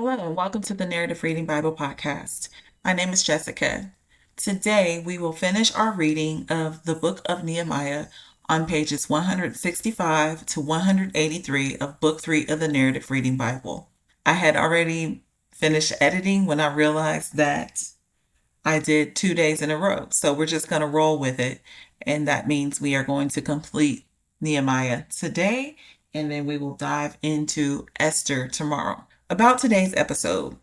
Hello, and welcome to the Narrative Reading Bible Podcast. My name is Jessica. Today, we will finish our reading of the Book of Nehemiah on pages 165 to 183 of Book 3 of the Narrative Reading Bible. I had already finished editing when I realized that I did 2 days in a row, so we're just going to roll with it, and that means we are going to complete Nehemiah today, and then we will dive into Esther tomorrow. About today's episode.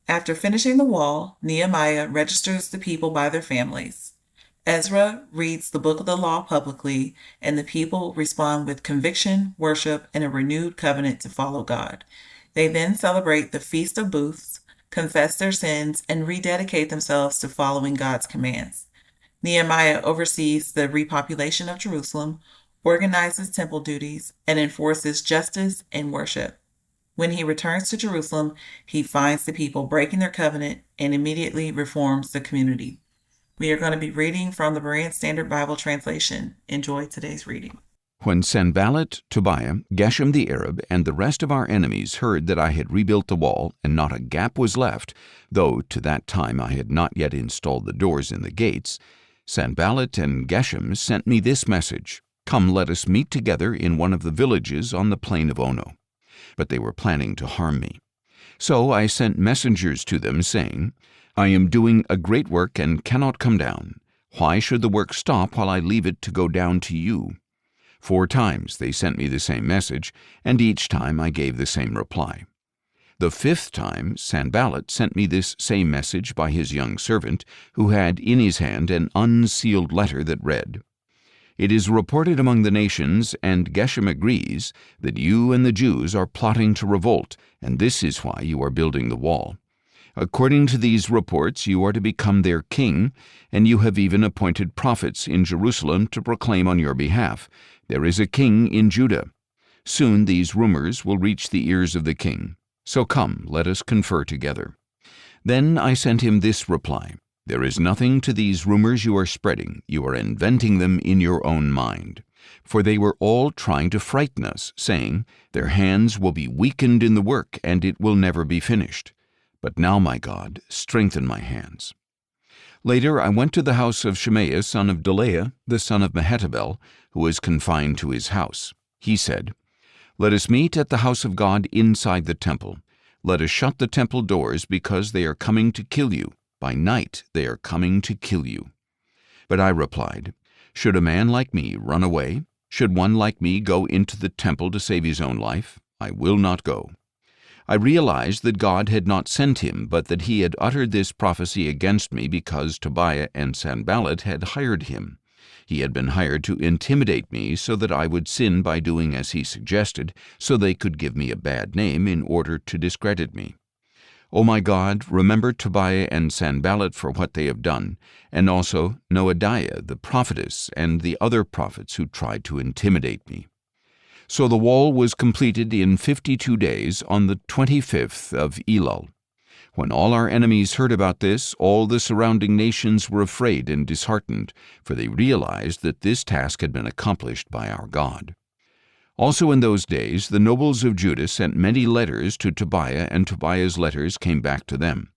After finishing the wall, Nehemiah registers the people by their families. Ezra reads the book of the law publicly, and the people respond with conviction, worship, and a renewed covenant to follow God. They then celebrate the Feast of Booths, confess their sins, and rededicate themselves to following God's commands. Nehemiah oversees the repopulation of Jerusalem, organizes temple duties, and enforces justice and worship. When he returns to Jerusalem, he finds the people breaking their covenant and immediately reforms the community. We are going to be reading from the Berean Standard Bible translation. Enjoy today's reading. When Sanballat, Tobiah, Geshem the Arab, and the rest of our enemies heard that I had rebuilt the wall and not a gap was left, though to that time I had not yet installed the doors in the gates, Sanballat and Geshem sent me this message: "Come, let us meet together in one of the villages on the plain of Ono." But they were planning to harm me. So I sent messengers to them, saying, "I am doing a great work and cannot come down. Why should the work stop while I leave it to go down to you?" 4 times they sent me the same message, and each time I gave the same reply. The 5th time Sanballat sent me this same message by his young servant, who had in his hand an unsealed letter that read, "It is reported among the nations, and Geshem agrees, that you and the Jews are plotting to revolt, and this is why you are building the wall. According to these reports, you are to become their king, and you have even appointed prophets in Jerusalem to proclaim on your behalf, 'There is a king in Judah.' Soon these rumors will reach the ears of the king. So come, let us confer together." Then I sent him this reply: "There is nothing to these rumors you are spreading. You are inventing them in your own mind. For they were all trying to frighten us, saying, 'Their hands will be weakened in the work, and it will never be finished.' But now, my God, strengthen my hands." Later I went to the house of Shemaiah, son of Delaiah, the son of Mehetabel, who was confined to his house. He said, "Let us meet at the house of God inside the temple. Let us shut the temple doors, because they are coming to kill you. By night they are coming to kill you." But I replied, "Should a man like me run away? Should one like me go into the temple to save his own life? I will not go." I realized that God had not sent him, but that he had uttered this prophecy against me because Tobiah and Sanballat had hired him. He had been hired to intimidate me so that I would sin by doing as he suggested, so they could give me a bad name in order to discredit me. O my God, remember Tobiah and Sanballat for what they have done, and also Noadiah the prophetess and the other prophets who tried to intimidate me. So the wall was completed in 52 days on the 25th of Elul. When all our enemies heard about this, all the surrounding nations were afraid and disheartened, for they realized that this task had been accomplished by our God. Also in those days the nobles of Judah sent many letters to Tobiah, and Tobiah's letters came back to them.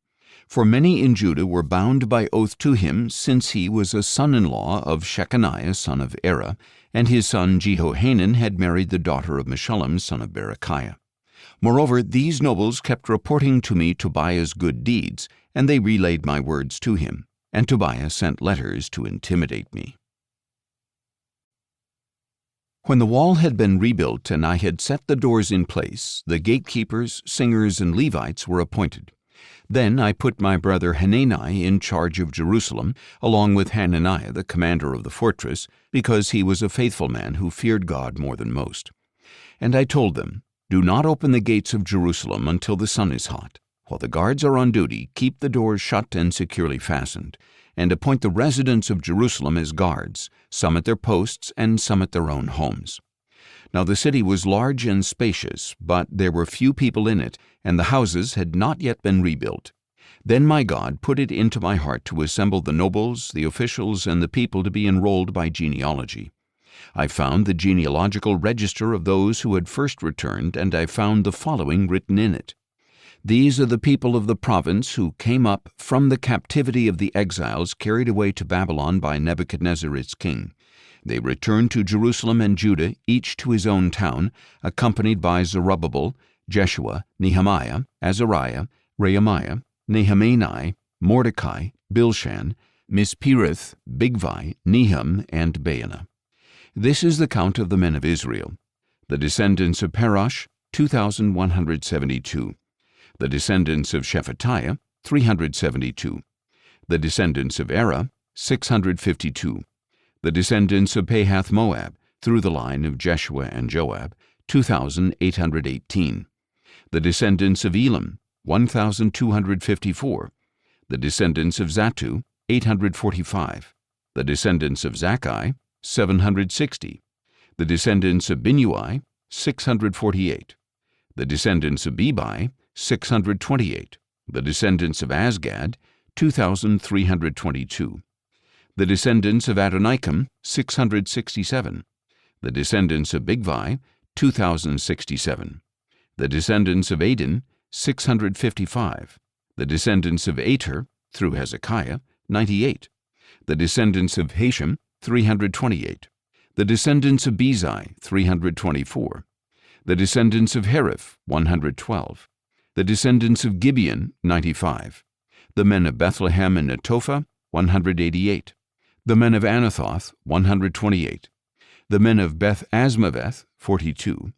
For many in Judah were bound by oath to him, since he was a son-in-law of Shechaniah son of Era, and his son Jehohanan had married the daughter of Meshullam son of Berechiah. Moreover, these nobles kept reporting to me Tobiah's good deeds, and they relayed my words to him, and Tobiah sent letters to intimidate me. When the wall had been rebuilt and I had set the doors in place, the gatekeepers, singers, and Levites were appointed. Then I put my brother Hanani in charge of Jerusalem, along with Hananiah, the commander of the fortress, because he was a faithful man who feared God more than most. And I told them, "Do not open the gates of Jerusalem until the sun is hot. While the guards are on duty, keep the doors shut and securely fastened, and appoint the residents of Jerusalem as guards, some at their posts and some at their own homes." Now the city was large and spacious, but there were few people in it, and the houses had not yet been rebuilt. Then my God put it into my heart to assemble the nobles, the officials, and the people to be enrolled by genealogy. I found the genealogical register of those who had first returned, and I found the following written in it: These are the people of the province who came up from the captivity of the exiles carried away to Babylon by Nebuchadnezzar its king. They returned to Jerusalem and Judah, each to his own town, accompanied by Zerubbabel, Jeshua, Nehemiah, Azariah, Rehemiah, Nehemani, Mordecai, Bilshan, Mispirith, Bigvai, Nehum, and Baana. This is the count of the men of Israel. The descendants of Parosh, 2,172. The descendants of Shephatiah, 372. The descendants of Era, 652. The descendants of Pahath Moab, through the line of Jeshua and Joab, 2,818. The descendants of Elam, 1,254. The descendants of Zattu, 845. The descendants of Zakkai, 760. The descendants of Binnui, 648. The descendants of Bebai, 628. The descendants of Azgad, 2,322. The descendants of Adonikam, 667. The descendants of Bigvai, 2,067. The descendants of Adin, 655. The descendants of Ater, through Hezekiah, 98. The descendants of Hashem, 328. The descendants of Bezai, 324. The descendants of Hariph, 112. The descendants of Gibeon, 95. The men of Bethlehem and Netophah, 188. The men of Anathoth, 128. The men of Beth Asmaveth, 42.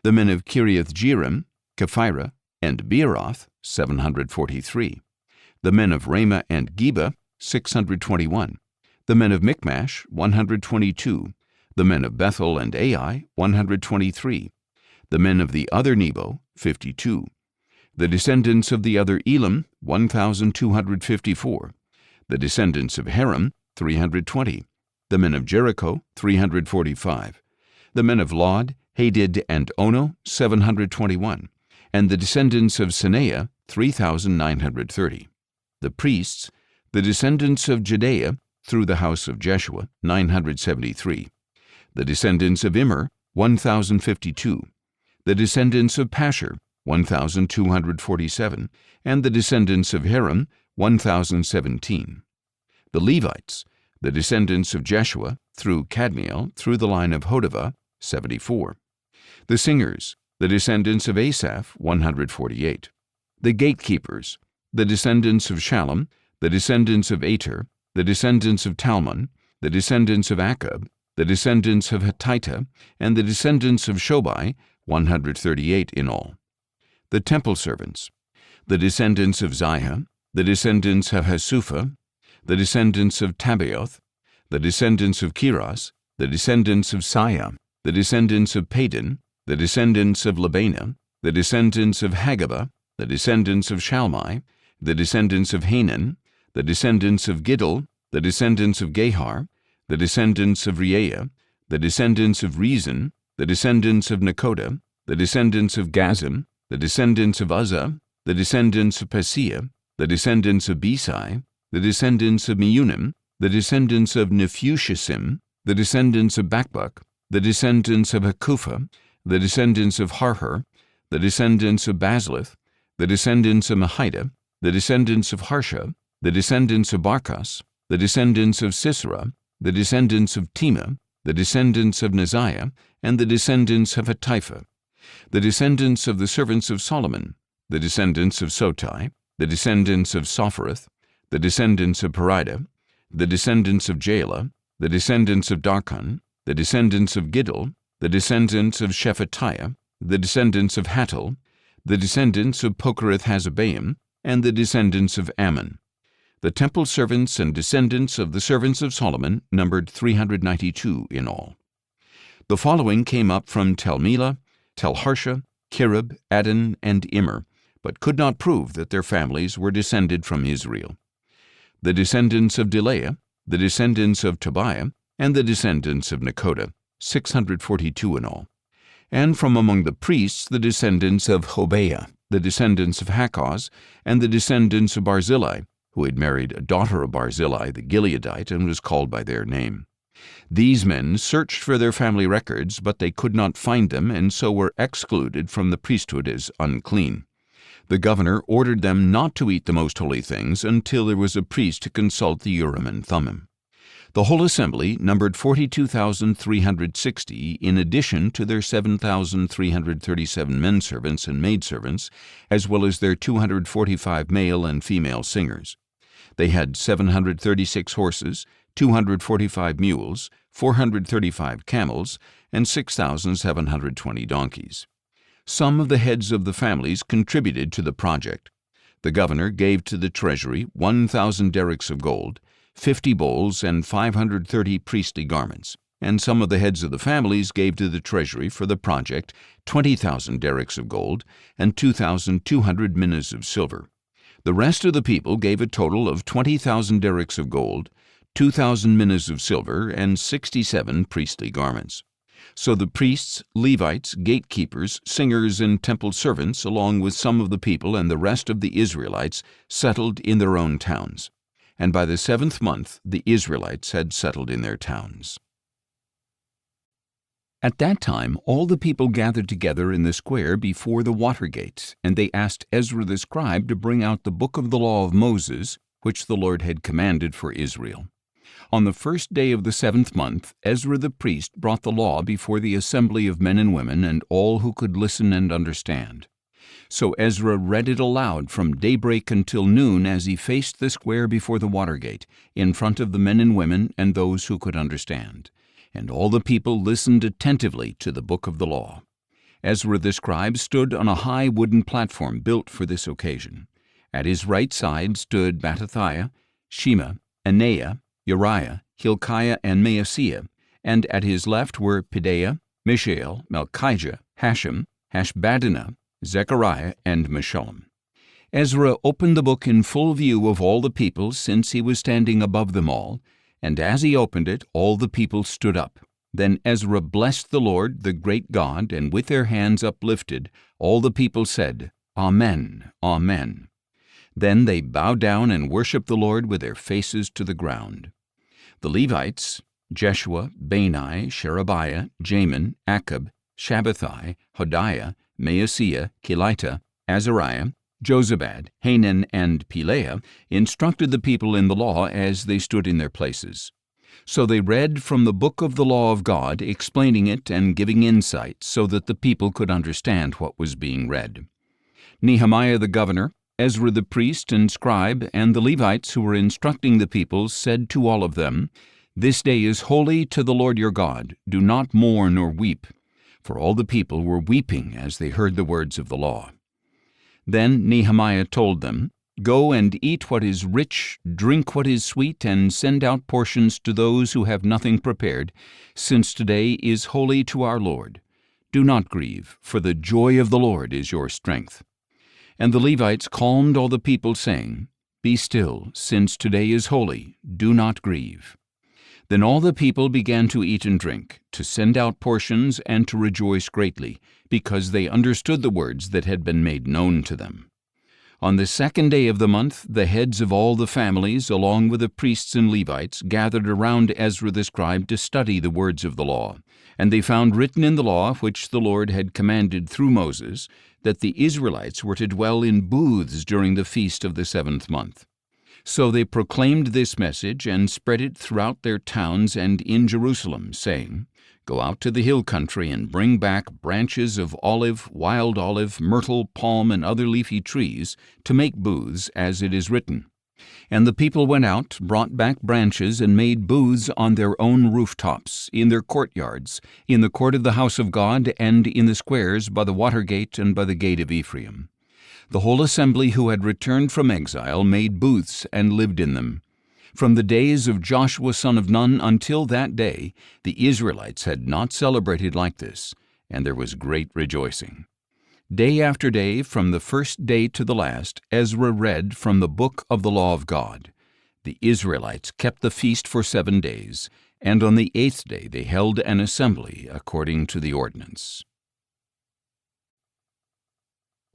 The men of Kiriath Jearim, Kephirah, and Beeroth, 743. The men of Ramah and Geba, 621. The men of Michmash, 122. The men of Bethel and Ai, 123. The men of the other Nebo, 52. The descendants of the other Elam, 1,254. The descendants of Haram, 320. The men of Jericho, 345. The men of Lod, Hadid, and Ono, 721. And the descendants of Senaiah, 3,930. The priests, the descendants of Jedaiah, through the house of Jeshua, 973. The descendants of Immer, 1,052. The descendants of Pashur, 1,247. And the descendants of Haram, 1,017. The Levites, the descendants of Jeshua, through Kadmiel, through the line of Hodavah, 74. The singers, the descendants of Asaph, 148. The gatekeepers, the descendants of Shallum, the descendants of Ater, the descendants of Talmon, the descendants of Akab, the descendants of Hatita, and the descendants of Shobai, 138 in all. The temple servants, the descendants of Ziha, the descendants of Hasupha, the descendants of Tabaoth, the descendants of Kiras, the descendants of Siah, the descendants of Padon, the descendants of Labana, the descendants of Hagabah, the descendants of Shalmai, the descendants of Hanan, the descendants of Giddel, the descendants of Gehar, the descendants of Reaiah, the descendants of Rezin, the descendants of Nekoda, the descendants of Gazim, the descendants of Uzzah, the descendants of Paseah, the descendants of Besai, the descendants of Meunim, the descendants of Nephushisim, the descendants of Bakbuk, the descendants of Hakupha, the descendants of Harhur, the descendants of Baslith, the descendants of Mahida, the descendants of Harsha, the descendants of Barkas, the descendants of Sisera, the descendants of Tema, the descendants of Neziah, and the descendants of Hatipha, the descendants of the servants of Solomon, the descendants of Sotai, the descendants of Sophereth, the descendants of Perida, the descendants of Jaela, the descendants of Darkon, the descendants of Giddel, the descendants of Shephatiah, the descendants of Hattil, the descendants of Pokereth-Hazzebaim, and the descendants of Ammon. The temple servants and descendants of the servants of Solomon numbered 392 in all. The following came up from Tel-Melah, Tel-Harsha, Kirub, Adon, and Immer, but could not prove that their families were descended from Israel. The descendants of Delaiah, the descendants of Tobiah, and the descendants of Nekoda, 642 in all. And from among the priests the descendants of Hobaiah, the descendants of Hakkoz, and the descendants of Barzillai, who had married a daughter of Barzillai the Gileadite and was called by their name. These men searched for their family records, but they could not find them, and so were excluded from the priesthood as unclean. The governor ordered them not to eat the most holy things until there was a priest to consult the Urim and Thummim. The whole assembly numbered 42,360 in addition to their 7,337 menservants and maidservants, as well as their 245 male and female singers. They had 736 horses, 245 mules, 435 camels, and 6,720 donkeys. Some of the heads of the families contributed to the project. The governor gave to the treasury 1,000 derricks of gold, 50 bowls, and 530 priestly garments, and some of the heads of the families gave to the treasury for the project 20,000 derricks of gold and 2,200 minas of silver. The rest of the people gave a total of 20,000 derricks of gold, 2,000 minas of silver, and 67 priestly garments. So the priests, Levites, gatekeepers, singers, and temple servants, along with some of the people and the rest of the Israelites, settled in their own towns. And by the 7th month the Israelites had settled in their towns. At that time all the people gathered together in the square before the water gate, and they asked Ezra the scribe to bring out the book of the law of Moses, which the Lord had commanded for Israel. On the 1st day of the 7th month, Ezra the priest brought the law before the assembly of men and women and all who could listen and understand. So Ezra read it aloud from daybreak until noon as he faced the square before the water gate, in front of the men and women and those who could understand. And all the people listened attentively to the book of the law. Ezra the scribe stood on a high wooden platform built for this occasion. At his right side stood Mattithiah, Shema, Anaiah, Uriah, Hilkiah, and Maaseiah, and at his left were Pedaiah, Mishael, Malchijah, Hashem, Hashbaddanah, Zechariah, and Meshullam. Ezra opened the book in full view of all the people, since he was standing above them all, and as he opened it, all the people stood up. Then Ezra blessed the Lord, the great God, and with their hands uplifted, all the people said, Amen, Amen. Then they bowed down and worshipped the Lord with their faces to the ground. The Levites, Jeshua, Bani, Sherebiah, Jamin, Akkub, Shabbathai, Hodiah, Maaseiah, Kelita, Azariah, Jozabad, Hanan, and Pelaiah, instructed the people in the law as they stood in their places. So they read from the book of the law of God, explaining it and giving insight so that the people could understand what was being read. Nehemiah the governor, Ezra the priest and scribe, and the Levites who were instructing the people said to all of them, This day is holy to the Lord your God. Do not mourn or weep. For all the people were weeping as they heard the words of the law. Then Nehemiah told them, Go and eat what is rich, drink what is sweet, and send out portions to those who have nothing prepared, since today is holy to our Lord. Do not grieve, for the joy of the Lord is your strength. And the Levites calmed all the people, saying, Be still, since today is holy, do not grieve. Then all the people began to eat and drink, to send out portions, and to rejoice greatly, because they understood the words that had been made known to them. On the 2nd day of the month, the heads of all the families, along with the priests and Levites, gathered around Ezra the scribe to study the words of the law. And they found written in the law, which the Lord had commanded through Moses, that the Israelites were to dwell in booths during the feast of the 7th month. So they proclaimed this message and spread it throughout their towns and in Jerusalem, saying, Go out to the hill country and bring back branches of olive, wild olive, myrtle, palm, and other leafy trees to make booths, as it is written. And the people went out, brought back branches, and made booths on their own rooftops, in their courtyards, in the court of the house of God, and in the squares by the water gate and by the gate of Ephraim. The whole assembly who had returned from exile made booths and lived in them. From the days of Joshua son of Nun until that day, the Israelites had not celebrated like this, and there was great rejoicing. Day after day, from the first day to the last, Ezra read from the book of the law of God. The Israelites kept the feast for 7 days, and on the 8th day they held an assembly according to the ordinance.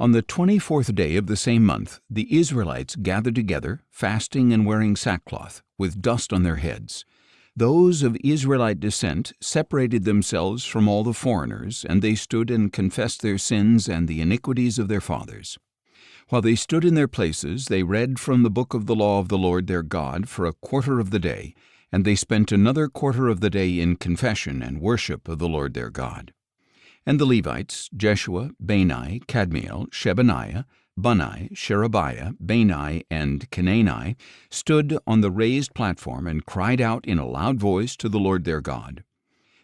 On the 24th day of the same month, the Israelites gathered together, fasting and wearing sackcloth, with dust on their heads. Those of Israelite descent separated themselves from all the foreigners, and they stood and confessed their sins and the iniquities of their fathers. While they stood in their places, they read from the book of the law of the Lord their God for a quarter of the day, and they spent another quarter of the day in confession and worship of the Lord their God. And the Levites, Jeshua, Bani, Kadmiel, Shebaniah, Bunni, Sherebiah, Bani, and Kenani, stood on the raised platform and cried out in a loud voice to the Lord their God.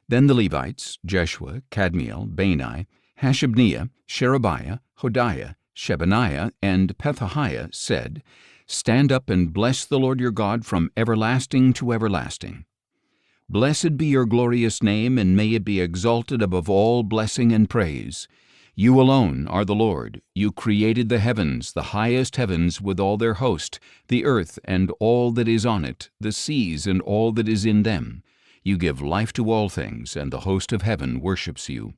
Then the Levites, Jeshua, Kadmiel, Bani, Hashabniah, Sherebiah, Hodiah, Shebaniah, and Pethahiah said, "Stand up and bless the Lord your God from everlasting to everlasting. Blessed be your glorious name, and may it be exalted above all blessing and praise. You alone are the Lord. You created the heavens, the highest heavens with all their host, the earth and all that is on it, the seas and all that is in them. You give life to all things, and the host of heaven worships you.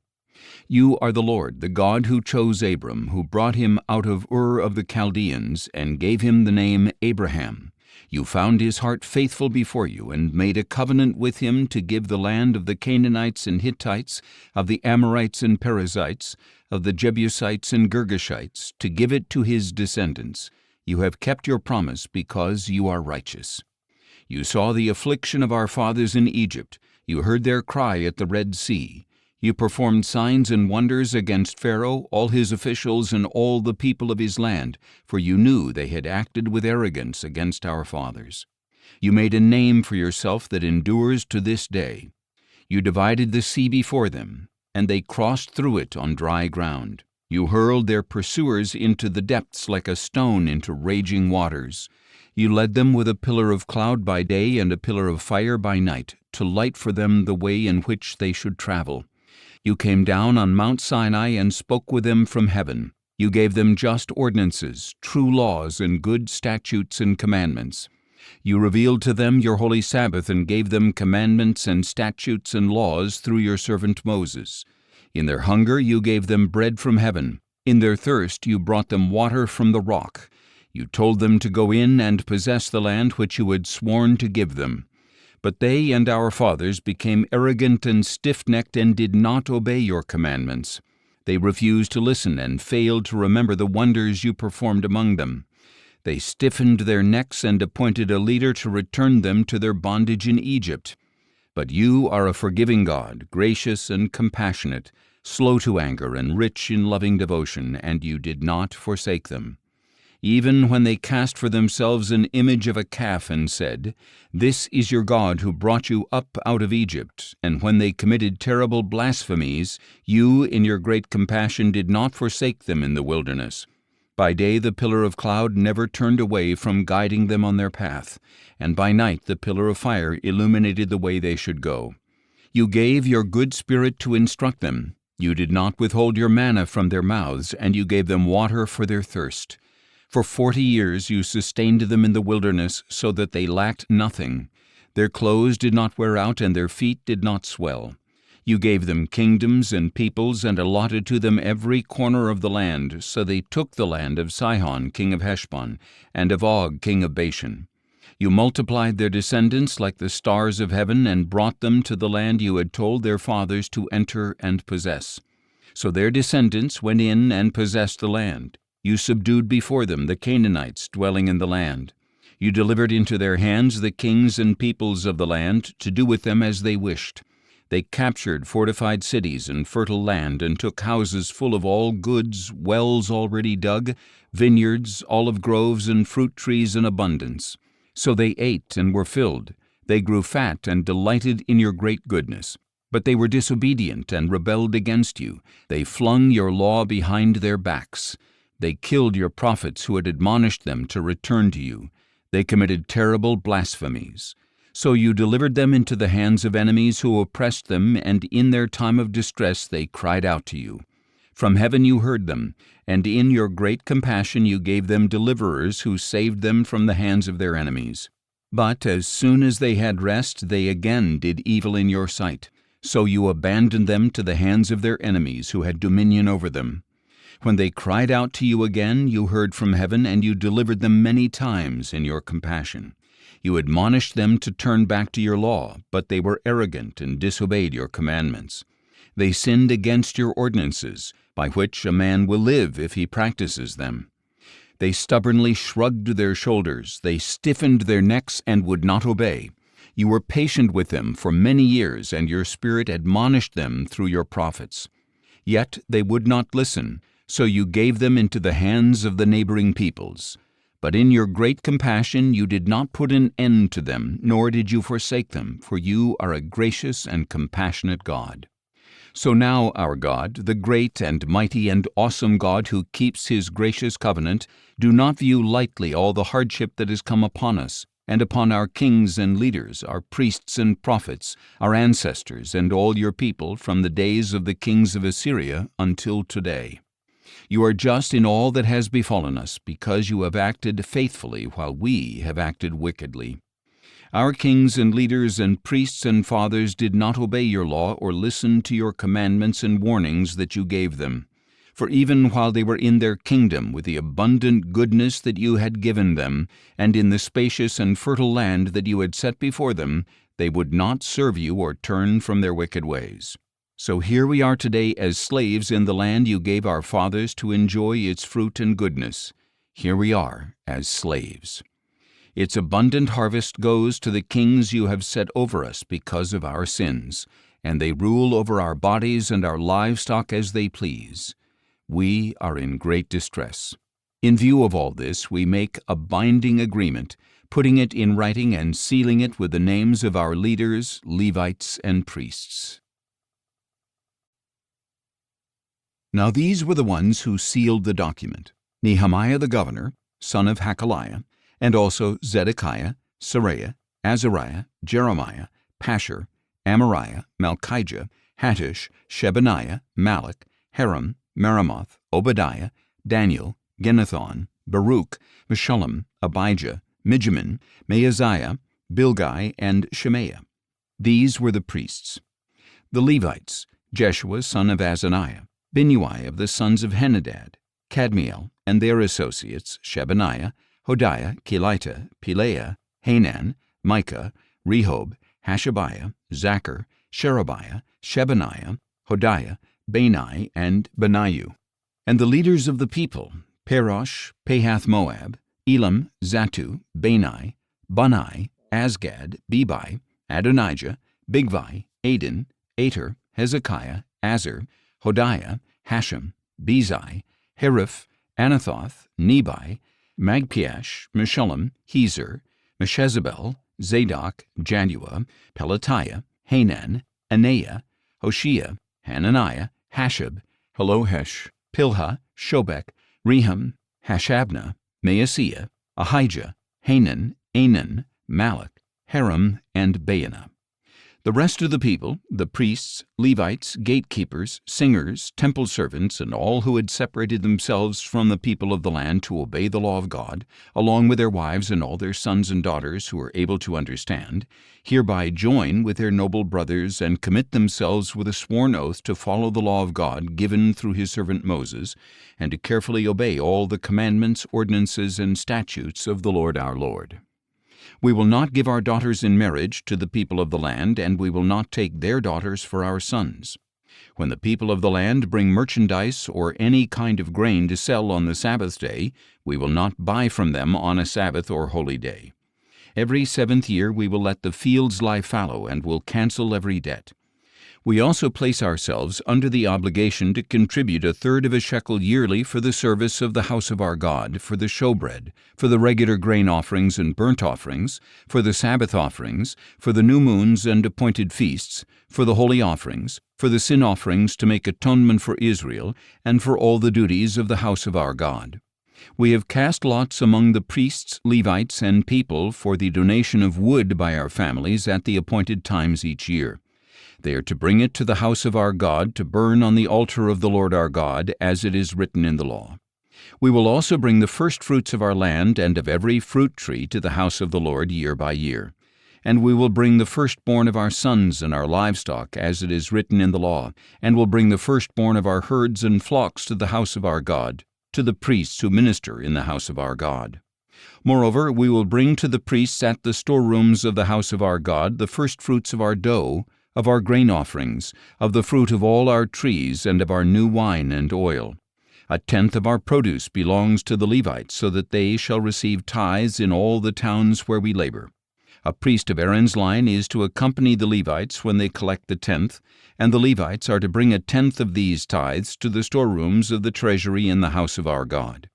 You are the Lord, the God who chose Abram, who brought him out of Ur of the Chaldeans, and gave him the name Abraham. You found his heart faithful before you, and made a covenant with him to give the land of the Canaanites and Hittites, of the Amorites and Perizzites, of the Jebusites and Girgashites, to give it to his descendants. You have kept your promise because you are righteous. You saw the affliction of our fathers in Egypt. You heard their cry at the Red Sea. You performed signs and wonders against Pharaoh, all his officials, and all the people of his land, for you knew they had acted with arrogance against our fathers. You made a name for yourself that endures to this day. You divided the sea before them, and they crossed through it on dry ground. You hurled their pursuers into the depths like a stone into raging waters. You led them with a pillar of cloud by day and a pillar of fire by night, to light for them the way in which they should travel. You came down on Mount Sinai and spoke with them from heaven. You gave them just ordinances, true laws, and good statutes and commandments. You revealed to them your holy Sabbath and gave them commandments and statutes and laws through your servant Moses. In their hunger you gave them bread from heaven. In their thirst you brought them water from the rock. You told them to go in and possess the land which you had sworn to give them. But they and our fathers became arrogant and stiff-necked and did not obey your commandments. They refused to listen and failed to remember the wonders you performed among them. They stiffened their necks and appointed a leader to return them to their bondage in Egypt. But you are a forgiving God, gracious and compassionate, slow to anger and rich in loving devotion, and you did not forsake them. Even when they cast for themselves an image of a calf and said, "This is your God who brought you up out of Egypt," and when they committed terrible blasphemies, you, in your great compassion, did not forsake them in the wilderness. By day the pillar of cloud never turned away from guiding them on their path, and by night the pillar of fire illuminated the way they should go. You gave your good spirit to instruct them. You did not withhold your manna from their mouths, and you gave them water for their thirst. For 40 years you sustained them in the wilderness so that they lacked nothing. Their clothes did not wear out and their feet did not swell. You gave them kingdoms and peoples and allotted to them every corner of the land, so they took the land of Sihon, king of Heshbon, and of Og, king of Bashan. You multiplied their descendants like the stars of heaven and brought them to the land you had told their fathers to enter and possess. So their descendants went in and possessed the land. You subdued before them the Canaanites dwelling in the land. You delivered into their hands the kings and peoples of the land to do with them as they wished. They captured fortified cities and fertile land and took houses full of all goods, wells already dug, vineyards, olive groves, and fruit trees in abundance. So they ate and were filled. They grew fat and delighted in your great goodness. But they were disobedient and rebelled against you. They flung your law behind their backs. They killed your prophets who had admonished them to return to you. They committed terrible blasphemies. So you delivered them into the hands of enemies who oppressed them, and in their time of distress they cried out to you. From heaven you heard them, and in your great compassion you gave them deliverers who saved them from the hands of their enemies. But as soon as they had rest, they again did evil in your sight. So you abandoned them to the hands of their enemies who had dominion over them. When they cried out to you again, you heard from heaven, and you delivered them many times in your compassion. You admonished them to turn back to your law, but they were arrogant and disobeyed your commandments. They sinned against your ordinances, by which a man will live if he practices them. They stubbornly shrugged their shoulders, they stiffened their necks and would not obey. You were patient with them for many years, and your Spirit admonished them through your prophets. Yet they would not listen, so you gave them into the hands of the neighboring peoples. But in your great compassion you did not put an end to them, nor did you forsake them, for you are a gracious and compassionate God. So now, our God, the great and mighty and awesome God who keeps His gracious covenant, do not view lightly all the hardship that has come upon us, and upon our kings and leaders, our priests and prophets, our ancestors, and all your people from the days of the kings of Assyria until today. You are just in all that has befallen us, because you have acted faithfully while we have acted wickedly. Our kings and leaders and priests and fathers did not obey your law or listen to your commandments and warnings that you gave them. For even while they were in their kingdom with the abundant goodness that you had given them, and in the spacious and fertile land that you had set before them, they would not serve you or turn from their wicked ways. So here we are today as slaves in the land you gave our fathers to enjoy its fruit and goodness. Here we are as slaves. Its abundant harvest goes to the kings you have set over us because of our sins, and they rule over our bodies and our livestock as they please. We are in great distress. In view of all this, we make a binding agreement, putting it in writing and sealing it with the names of our leaders, Levites, and priests. Now these were the ones who sealed the document: Nehemiah the governor, son of Hakaliah, and also Zedekiah, Seraiah, Azariah, Jeremiah, Pashur, Amariah, Malchijah, Hattush, Shebaniah, Malach, Haram, Meremoth, Obadiah, Daniel, Ginnethon, Baruch, Meshullam, Abijah, Mijamin, Maaziah, Bilgai, and Shemaiah. These were the priests. The Levites: Jeshua son of Azaniah, Binnui of the sons of Henadad, Kadmiel, and their associates, Shebaniah, Hodiah, Kelita, Pelaiah, Hanan, Micah, Rehob, Hashabiah, Zachar, Sherebiah, Shebaniah, Hodiah, Bani, and Benaiah. And the leaders of the people: Parosh, Pahath-Moab, Elam, Zatu, Bani, Bunai, Asgad, Bebai, Adonijah, Bigvai, Adin, Ater, Hezekiah, Azar, Hodiah, Hashem, Bezai, Heriph, Anathoth, Nebai, Magpiash, Meshullam, Hezer, Meshezabel, Zadok, Jaddua, Pelatiah, Hanan, Anaiah, Hoshea, Hananiah, Hashab, Halohesh, Pilha, Shobek, Rehum, Hashabnah, Maaseiah, Ahijah, Hanan, Anan, Malach, Haram, and Baanah. The rest of the people, the priests, Levites, gatekeepers, singers, temple servants, and all who had separated themselves from the people of the land to obey the law of God, along with their wives and all their sons and daughters who were able to understand, hereby join with their noble brothers and commit themselves with a sworn oath to follow the law of God given through his servant Moses, and to carefully obey all the commandments, ordinances, and statutes of the Lord our Lord. We will not give our daughters in marriage to the people of the land, and we will not take their daughters for our sons. When the people of the land bring merchandise or any kind of grain to sell on the Sabbath day, we will not buy from them on a Sabbath or holy day. Every 7th year we will let the fields lie fallow, and will cancel every debt. We also place ourselves under the obligation to contribute 1/3 of a shekel yearly for the service of the house of our God, for the showbread, for the regular grain offerings and burnt offerings, for the Sabbath offerings, for the new moons and appointed feasts, for the holy offerings, for the sin offerings to make atonement for Israel, and for all the duties of the house of our God. We have cast lots among the priests, Levites, and people for the donation of wood by our families at the appointed times each year. They are to bring it to the house of our God to burn on the altar of the Lord our God, as it is written in the law. We will also bring the first fruits of our land and of every fruit tree to the house of the Lord year by year. And we will bring the firstborn of our sons and our livestock, as it is written in the law, and will bring the firstborn of our herds and flocks to the house of our God, to the priests who minister in the house of our God. Moreover, we will bring to the priests at the storerooms of the house of our God the firstfruits of our dough, of our grain offerings, of the fruit of all our trees, and of our new wine and oil. A tenth of our produce belongs to the Levites, so that they shall receive tithes in all the towns where we labor. A priest of Aaron's line is to accompany the Levites when they collect the tenth, and the Levites are to bring a tenth of these tithes to the storerooms of the treasury in the house of our God.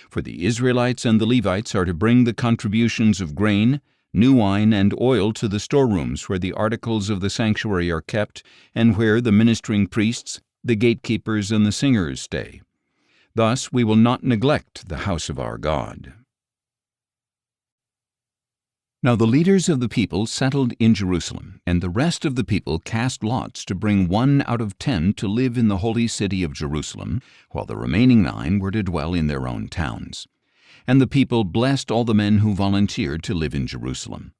For the Israelites and the Levites are to bring the contributions of grain, new wine, and oil to the storerooms where the articles of the sanctuary are kept, and where the ministering priests, the gatekeepers, and the singers stay. Thus we will not neglect the house of our God. Now the leaders of the people settled in Jerusalem, and the rest of the people cast lots to bring 1 out of 10 to live in the holy city of Jerusalem, while the remaining 9 were to dwell in their own towns. And the people blessed all the men who volunteered to live in Jerusalem.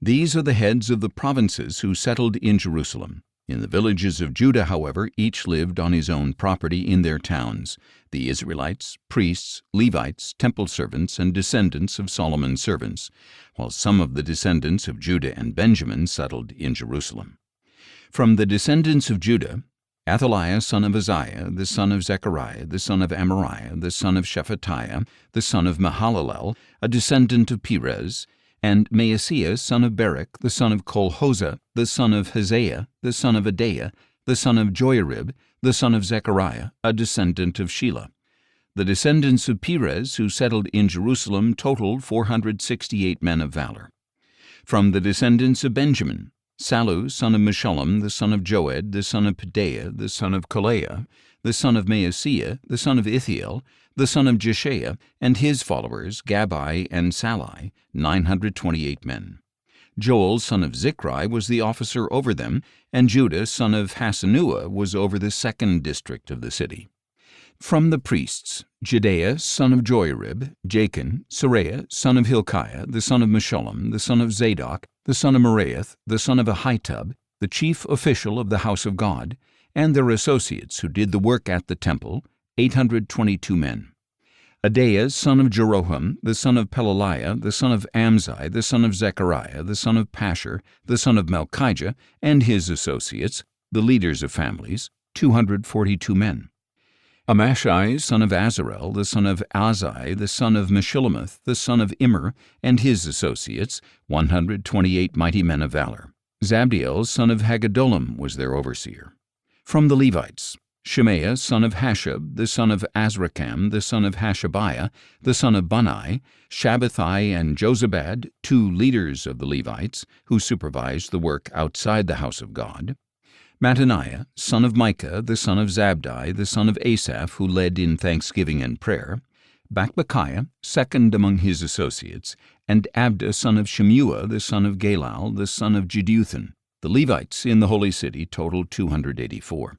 These are the heads of the provinces who settled in Jerusalem. In the villages of Judah, however, each lived on his own property in their towns: the Israelites, priests, Levites, temple servants, and descendants of Solomon's servants, while some of the descendants of Judah and Benjamin settled in Jerusalem. From the descendants of Judah, Athaliah son of Uzziah, the son of Zechariah, the son of Amariah, the son of Shephatiah, the son of Mahalalel, a descendant of Perez, and Maaseiah son of Barak, the son of Kolhozeh, the son of Haziah, the son of Adaiah, the son of Joiarib, the son of Zechariah, a descendant of Shelah. The descendants of Perez who settled in Jerusalem totaled 468 men of valor. From the descendants of Benjamin, Sallu son of Meshullam, the son of Joed, the son of Pedaiah, the son of Kolaiah, the son of Maaseiah, the son of Ithiel, the son of Jeshaiah, and his followers, Gabai and Sallai, 928 men. Joel son of Zichri was the officer over them, and Judah son of Hasenuah was over the 2nd district of the city. From the priests, Jedaiah son of Joiarib, Jachin, Seraiah son of Hilkiah, the son of Meshullam, the son of Zadok, the son of Meraioth, the son of Ahitub, the chief official of the house of God, and their associates who did the work at the temple, 822 men. Adaiah son of Jeroham, the son of Pelaliah, the son of Amzi, the son of Zechariah, the son of Pashur, the son of Malchijah, and his associates, the leaders of families, 242 men. Amashai son of Azarel, the son of Azai, the son of Meshillemoth, the son of Immer, and his associates, 128 mighty men of valor. Zabdiel son of Haggedolim was their overseer. From the Levites, Shemaiah son of Hashab, the son of Azrikam, the son of Hashabiah, the son of Bunai, Shabbathai and Jozabad, 2 leaders of the Levites, who supervised the work outside the house of God. Mattaniah, son of Micah, the son of Zabdi, the son of Asaph, who led in thanksgiving and prayer, Bakbukiah, second among his associates, and Abda, son of Shemuah, the son of Galal, the son of Jeduthun. The Levites in the holy city totaled 284.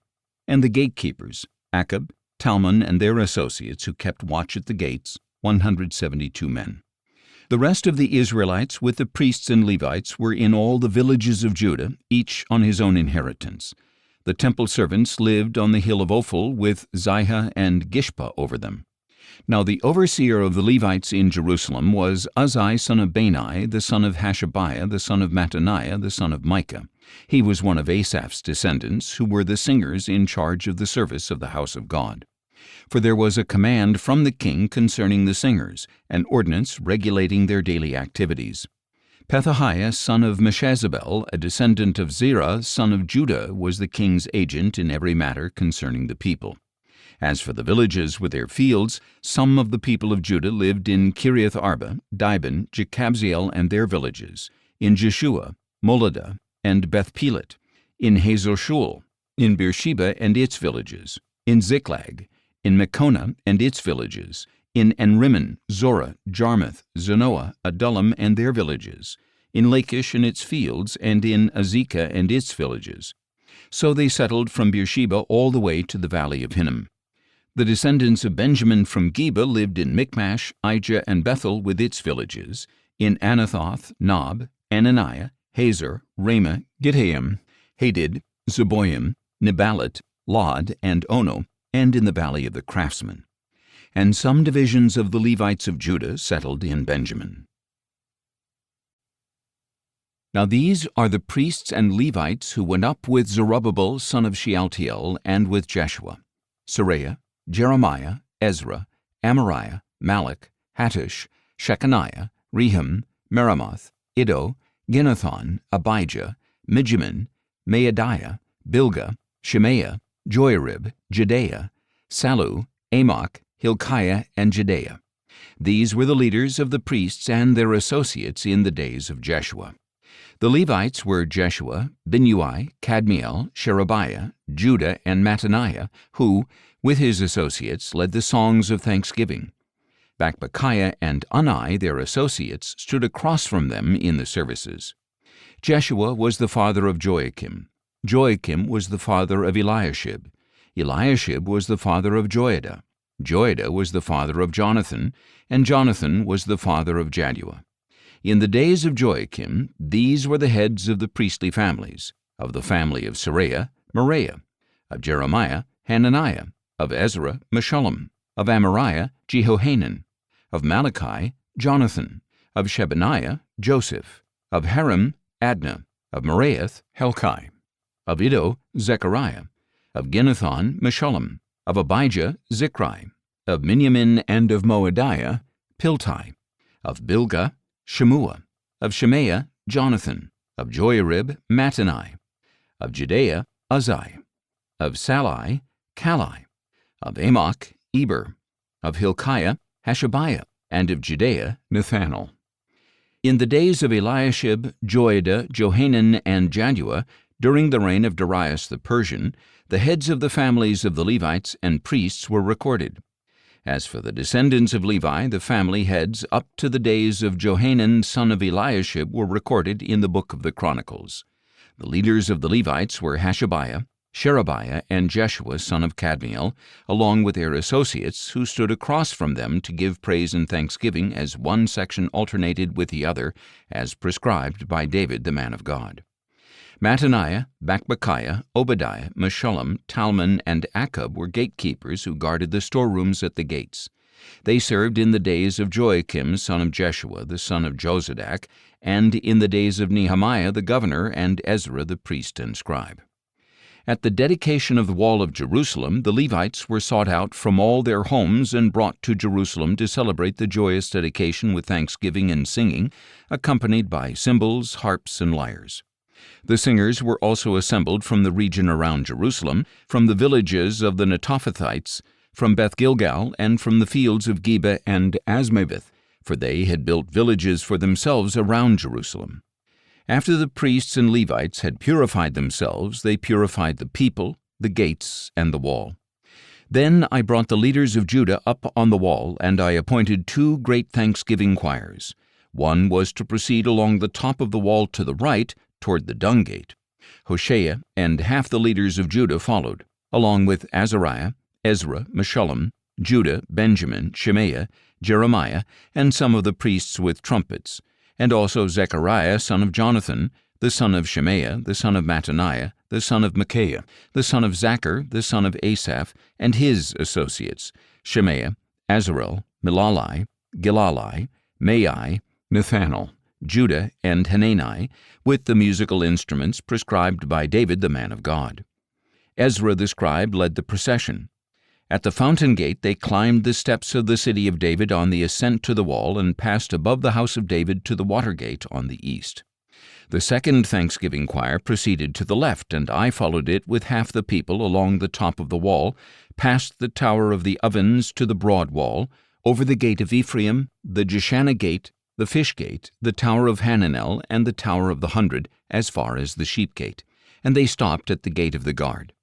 And the gatekeepers, Akab, Talmon, and their associates who kept watch at the gates, 172 men. The rest of the Israelites with the priests and Levites were in all the villages of Judah, each on his own inheritance. The temple servants lived on the hill of Ophel with Zihah and Gishpa over them. Now the overseer of the Levites in Jerusalem was Uzzi son of Bani, the son of Hashabiah, the son of Mattaniah, the son of Micah. He was one of Asaph's descendants, who were the singers in charge of the service of the house of God. For there was a command from the king concerning the singers, an ordinance regulating their daily activities. Pethahiah son of Meshezabel, a descendant of Zerah son of Judah, was the king's agent in every matter concerning the people. As for the villages with their fields, some of the people of Judah lived in Kiriath Arba, Dibon, Jekabzeel and their villages, in Jeshua, Moladah, and Beth-Pelet, in Hazor-Shul, in Beersheba and its villages, in Ziklag, in Mekonah and its villages, in Enrimmon, Zorah, Jarmuth, Zanoah, Adullam and their villages, in Lachish and its fields, and in Azekah and its villages. So they settled from Beersheba all the way to the valley of Hinnom. The descendants of Benjamin from Geba lived in Michmash, Aijah, and Bethel with its villages, in Anathoth, Nob, Ananiah, Hazor, Ramah, Gittaim, Hadid, Zeboim, Neballat, Lod, and Ono, and in the valley of the craftsmen. And some divisions of the Levites of Judah settled in Benjamin. Now these are the priests and Levites who went up with Zerubbabel son of Shealtiel and with Jeshua: Seraiah, Jeremiah, Ezra, Amariah, Malach, Hattush, Shechaniah, Rehum, Meremoth, Iddo, Ginnethon, Abijah, Mijamin, Maadiah, Bilgah, Shemaiah, Joiarib, Jedaiah, Sallu, Amok, Hilkiah, and Jedaiah. These were the leaders of the priests and their associates in the days of Jeshua. The Levites were Jeshua, Binnui, Kadmiel, Sherebiah, Judah, and Mattaniah, who, with his associates, led the songs of thanksgiving. Bakbukiah and Unai, their associates, stood across from them in the services. Jeshua was the father of Joachim. Joachim was the father of Eliashib. Eliashib was the father of Joiada. Joiada was the father of Jonathan, and Jonathan was the father of Jaddua. In the days of Joachim, these were the heads of the priestly families: of the family of Seraiah, Meraiah; of Jeremiah, Hananiah; of Ezra, Meshullam; of Amariah, Jehohanan; of Malachi, Jonathan; of Shebaniah, Joseph; of Harim, Adnah; of Meraioth, Helkai; of Iddo, Zechariah; of Ginnethon, Meshullam; of Abijah, Zichri; of Miniamin and of Moadiah, Piltai; of Bilgah, Shemua; of Shemaiah, Jonathan; of Joiarib, Mattani; of Jedaiah, Uzzi; of Sallai, Kalai; of Amok, Eber; of Hilkiah, Hashabiah; and of Jedaiah, Nethanel. In the days of Eliashib, Joiada, Johanan, and Jaddua, during the reign of Darius the Persian, the heads of the families of the Levites and priests were recorded. As for the descendants of Levi, the family heads up to the days of Johanan son of Eliashib were recorded in the book of the Chronicles. The leaders of the Levites were Hashabiah, Sherebiah, and Jeshua son of Kadmiel, along with their associates, who stood across from them to give praise and thanksgiving as one section alternated with the other, as prescribed by David the man of God. Mattaniah, Bakbukiah, Obadiah, Meshullam, Talmon, and Akub were gatekeepers who guarded the storerooms at the gates. They served in the days of Joachim son of Jeshua, the son of Jozadak, and in the days of Nehemiah the governor, and Ezra the priest and scribe. At the dedication of the wall of Jerusalem, the Levites were sought out from all their homes and brought to Jerusalem to celebrate the joyous dedication with thanksgiving and singing, accompanied by cymbals, harps, and lyres. The singers were also assembled from the region around Jerusalem, from the villages of the Netophathites, from Beth Gilgal, and from the fields of Geba and Asmaveth, for they had built villages for themselves around Jerusalem. After the priests and Levites had purified themselves, they purified the people, the gates, and the wall. Then I brought the leaders of Judah up on the wall, and I appointed 2 great thanksgiving choirs. One was to proceed along the top of the wall to the right, toward the dung gate. Hoshea and half the leaders of Judah followed, along with Azariah, Ezra, Meshullam, Judah, Benjamin, Shemaiah, Jeremiah, and some of the priests with trumpets, and also Zechariah son of Jonathan, the son of Shemaiah, the son of Mattaniah, the son of Micaiah, the son of Zachar, the son of Asaph, and his associates, Shemaiah, Azarel, Milalai, Gilalai, Maai, Nethanel, Judah, and Hanani, with the musical instruments prescribed by David the man of God. Ezra the scribe led the procession. At the fountain gate they climbed the steps of the city of David on the ascent to the wall and passed above the house of David to the water gate on the east. The second thanksgiving choir proceeded to the left, and I followed it with half the people along the top of the wall, past the tower of the ovens to the broad wall, over the gate of Ephraim, the Jeshanah gate, the fish gate, the tower of Hananel, and the tower of the 100, as far as the sheep gate, and they stopped at the gate of the guard.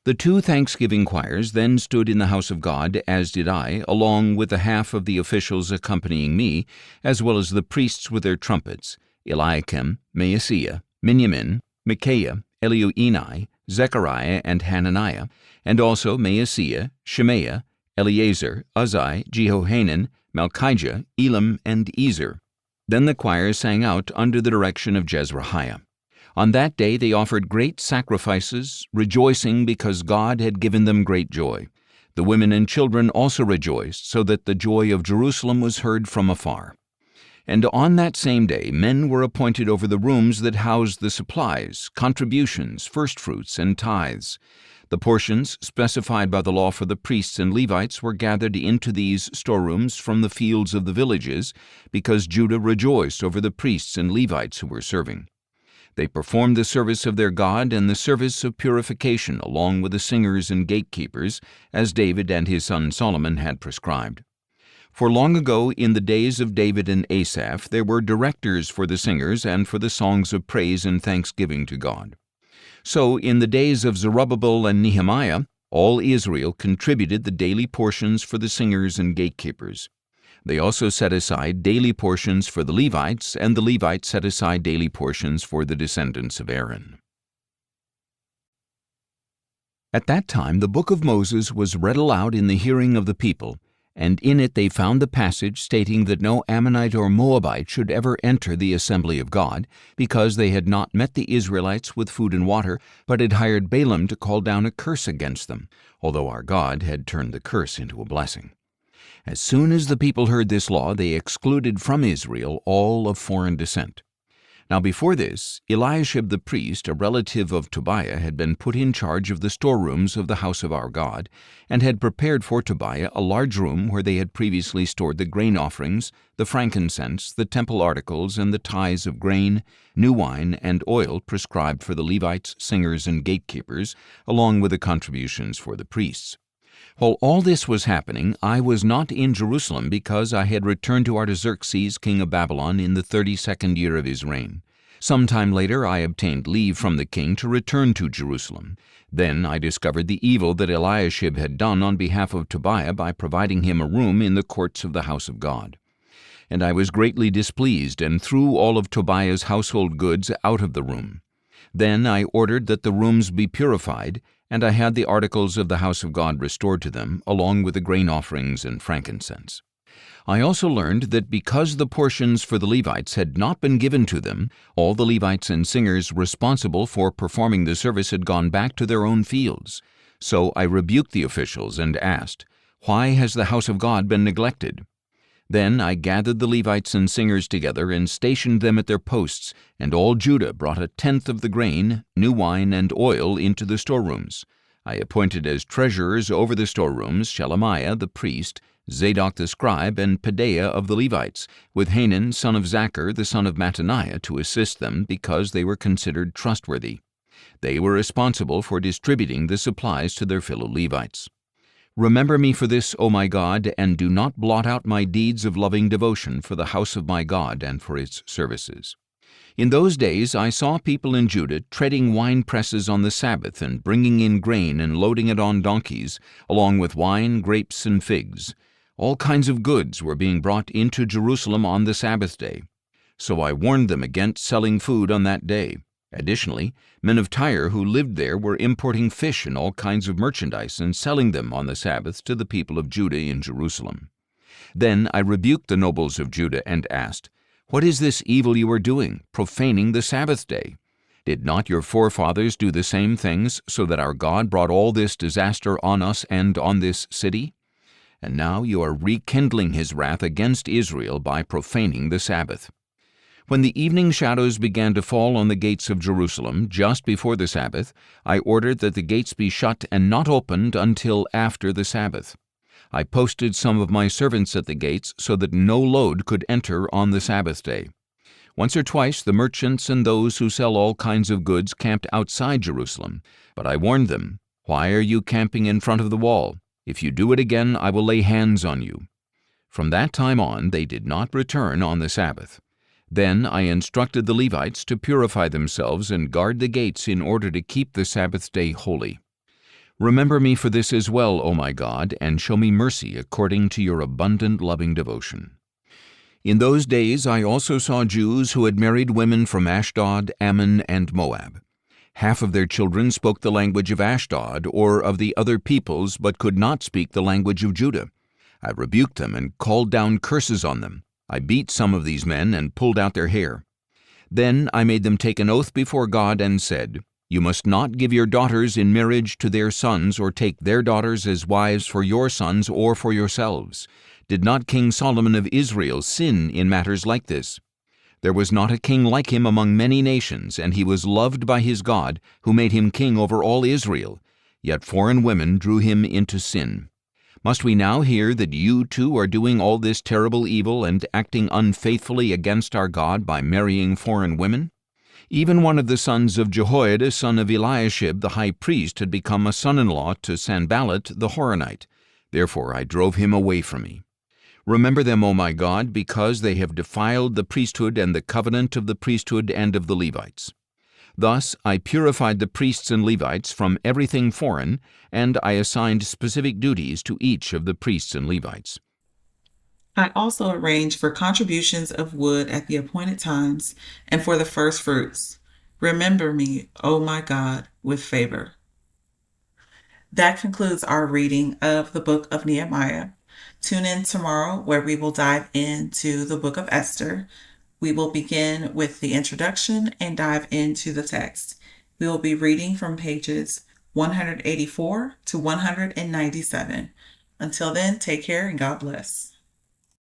The 2 thanksgiving choirs then stood in the house of God, as did I, along with the half of the officials accompanying me, as well as the priests with their trumpets, Eliakim, Maaseiah, Miniamin, Micaiah, Elioenai, Zechariah, and Hananiah, and also Maaseiah, Shemaiah, Eleazar, Uzzi, Jehohanan, Malchijah, Elam, and Ezer. Then the choir sang out under the direction of Jezrahiah. On that day they offered great sacrifices, rejoicing because God had given them great joy. The women and children also rejoiced, so that the joy of Jerusalem was heard from afar. And on that same day men were appointed over the rooms that housed the supplies, contributions, firstfruits, and tithes. The portions specified by the law for the priests and Levites were gathered into these storerooms from the fields of the villages, because Judah rejoiced over the priests and Levites who were serving. They performed the service of their God and the service of purification along with the singers and gatekeepers, as David and his son Solomon had prescribed. For long ago, in the days of David and Asaph, there were directors for the singers and for the songs of praise and thanksgiving to God. So, in the days of Zerubbabel and Nehemiah, all Israel contributed the daily portions for the singers and gatekeepers. They also set aside daily portions for the Levites, and the Levites set aside daily portions for the descendants of Aaron. At that time the book of Moses was read aloud in the hearing of the people, and in it they found the passage stating that no Ammonite or Moabite should ever enter the assembly of God, because they had not met the Israelites with food and water, but had hired Balaam to call down a curse against them, although our God had turned the curse into a blessing. As soon as the people heard this law, they excluded from Israel all of foreign descent. Now before this, Eliashib the priest, a relative of Tobiah, had been put in charge of the storerooms of the house of our God, and had prepared for Tobiah a large room where they had previously stored the grain offerings, the frankincense, the temple articles, and the tithes of grain, new wine, and oil prescribed for the Levites, singers, and gatekeepers, along with the contributions for the priests. While all this was happening, I was not in Jerusalem, because I had returned to Artaxerxes, king of Babylon, in the 32nd year of his reign. Some time later I obtained leave from the king to return to Jerusalem. Then I discovered the evil that Eliashib had done on behalf of Tobiah by providing him a room in the courts of the house of God. And I was greatly displeased, and threw all of Tobiah's household goods out of the room. Then I ordered that the rooms be purified, and I had the articles of the house of God restored to them, along with the grain offerings and frankincense. I also learned that because the portions for the Levites had not been given to them, all the Levites and singers responsible for performing the service had gone back to their own fields. So I rebuked the officials and asked, "Why has the house of God been neglected?" Then I gathered the Levites and singers together and stationed them at their posts, and all Judah brought 1/10 of the grain, new wine, and oil into the storerooms. I appointed as treasurers over the storerooms Shelemiah the priest, Zadok the scribe, and Pedaiah of the Levites, with Hanan son of Zachar the son of Mattaniah to assist them, because they were considered trustworthy. They were responsible for distributing the supplies to their fellow Levites. Remember me for this, O my God, and do not blot out my deeds of loving devotion for the house of my God and for its services. In those days I saw people in Judah treading wine presses on the Sabbath and bringing in grain and loading it on donkeys, along with wine, grapes, and figs. All kinds of goods were being brought into Jerusalem on the Sabbath day. So I warned them against selling food on that day. Additionally, men of Tyre who lived there were importing fish and all kinds of merchandise and selling them on the Sabbath to the people of Judah in Jerusalem. Then I rebuked the nobles of Judah and asked, "What is this evil you are doing, profaning the Sabbath day? Did not your forefathers do the same things, so that our God brought all this disaster on us and on this city? And now you are rekindling his wrath against Israel by profaning the Sabbath." When the evening shadows began to fall on the gates of Jerusalem, just before the Sabbath, I ordered that the gates be shut and not opened until after the Sabbath. I posted some of my servants at the gates so that no load could enter on the Sabbath day. Once or twice the merchants and those who sell all kinds of goods camped outside Jerusalem, but I warned them, "Why are you camping in front of the wall? If you do it again, I will lay hands on you." From that time on they did not return on the Sabbath. Then I instructed the Levites to purify themselves and guard the gates in order to keep the Sabbath day holy. Remember me for this as well, O my God, and show me mercy according to your abundant loving devotion. In those days I also saw Jews who had married women from Ashdod, Ammon, and Moab. Half of their children spoke the language of Ashdod or of the other peoples, but could not speak the language of Judah. I rebuked them and called down curses on them. I beat some of these men and pulled out their hair. Then I made them take an oath before God and said, "You must not give your daughters in marriage to their sons, or take their daughters as wives for your sons or for yourselves. Did not King Solomon of Israel sin in matters like this? There was not a king like him among many nations, and he was loved by his God, who made him king over all Israel. Yet foreign women drew him into sin. Must we now hear that you too are doing all this terrible evil and acting unfaithfully against our God by marrying foreign women? Even one of the sons of Jehoiada, son of Eliashib, the high priest, had become a son-in-law to Sanballat the Horonite. Therefore I drove him away from me. Remember them, O my God, because they have defiled the priesthood and the covenant of the priesthood and of the Levites. Thus I purified the priests and Levites from everything foreign, and I assigned specific duties to each of the priests and Levites. I also arranged for contributions of wood at the appointed times and for the first fruits. Remember me, O my God, with favor. That concludes our reading of the Book of Nehemiah. Tune in tomorrow where we will dive into the Book of Esther. We will begin with the introduction and dive into the text. We will be reading from pages 184 to 197. Until then, take care and God bless.